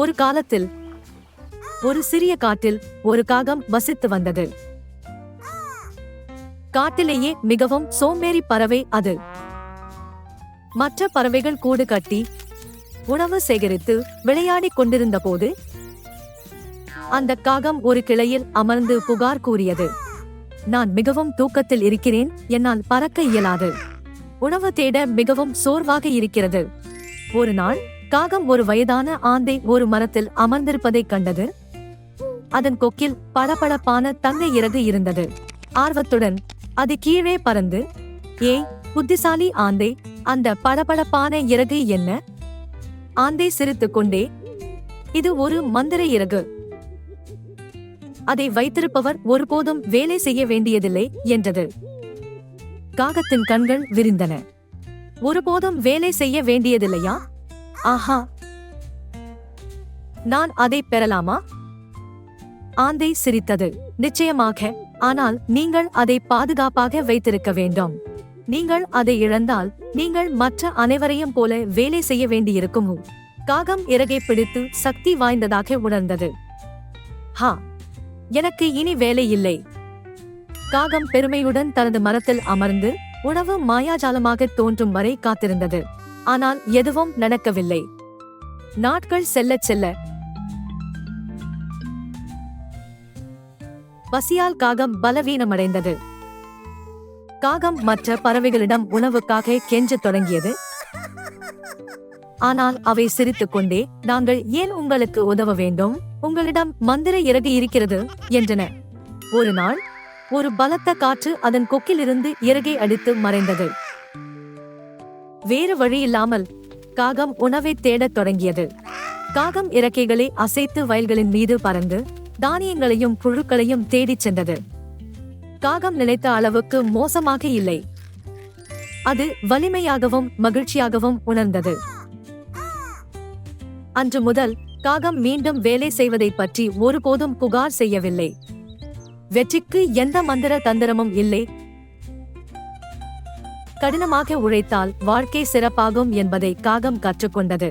ஒரு காலத்தில் ஒரு சிறிய காட்டில் ஒரு காகம் வசித்து வந்தது. காட்டிலேயே மிகவும் சோம்பேறி பறவை அது. மற்ற பறவைகள் கூடு கட்டி உணவு சேகரித்து விளையாடிக் கொண்டிருந்த போது அந்த காகம் ஒரு கிளையில் அமர்ந்து புகார் கூறியது. நான் மிகவும் தூக்கத்தில் இருக்கிறேன், என்னால் பறக்க இயலாது. உணவு தேட மிகவும் சோர்வாக இருக்கிறது. ஒரு நாள் காகம் ஒரு வயதான ஆந்தை ஒரு மரத்தில் அமர்ந்திருப்பதைக் கண்டது. அதன் கொக்கில் பளபளப்பான தங்க இறகு இருந்தது. ஆர்வத்துடன் அது கீழே பறந்து, ஏய் புத்திசாலி ஆந்தை, அந்த பளபளப்பான இறகு என்ன? ஆந்தை சிரித்துக் கொண்டே, இது ஒரு மந்திர இறகு. அதை வைத்திருப்பவர் ஒருபோதும் வேலை செய்ய வேண்டியதில்லை என்றது. காகத்தின் கண்கள் விரிந்தன. ஒருபோதும் வேலை செய்ய வேண்டியதில்லையா? ஆஹா, நான் அதை பெறலாமா? ஆந்தை சிரித்தது. நிச்சயமாக, ஆனால் நீங்கள் அதை பாதுகாப்பாக வைத்திருக்க வேண்டும். நீங்கள் அதை இழந்தால் நீங்கள் மற்ற அனைவரையும் போல வேலை செய்ய வேண்டியிருக்கும். காகம் இறகை பிடித்து சக்தி வாய்ந்ததாக உணர்ந்தது. ஹா, எனக்கு இனி வேலை இல்லை. காகம் பெருமையுடன் தனது மரத்தில் அமர்ந்து உணவு மாயாஜாலமாக தோன்றும் வரை காத்திருந்தது. ஆனால் எதுவும் நடக்கவில்லை. நாட்கள் செல்லச் செல்ல பசியால் காகம் பலவீனமடைந்தது. காகம் மற்ற பறவைகளிடம் உணவுக்காக கெஞ்சத் தொடங்கியது. ஆனால் அவை சிரித்துக் கொண்டே, நாங்கள் ஏன் உங்களுக்கு உதவ வேண்டும்? உங்களிடம் மந்திர இறகு இருக்கிறது என்றன. ஒரு நாள் ஒரு பலத்த காற்று அதன் கொக்கிலிருந்து இறகை அடித்து மறைந்தது. வேறு வழியில்லாமல் காகம் உணவை தேடத் தொடங்கியது. காகம் இறக்கைகளை அசைத்து வயல்களின் மீது பறந்து தானியங்களையும் புழுக்களையும் தேடிச் சென்றது. காகம் நினைத்த அளவுக்கு மோசமாக இல்லை. அது வலிமையாகவும் மகிழ்ச்சியாகவும் உணர்ந்தது. அன்று முதல் காகம் மீண்டும் வேலை செய்வதை பற்றி ஒருபோதும் புகார் செய்யவில்லை. வெற்றிக்கு எந்த மந்திர தந்திரமும் இல்லை. கடினமாக உழைத்தால் வாழ்க்கை சிறப்பாகும் என்பதை காகம் கற்றுக்கொண்டது.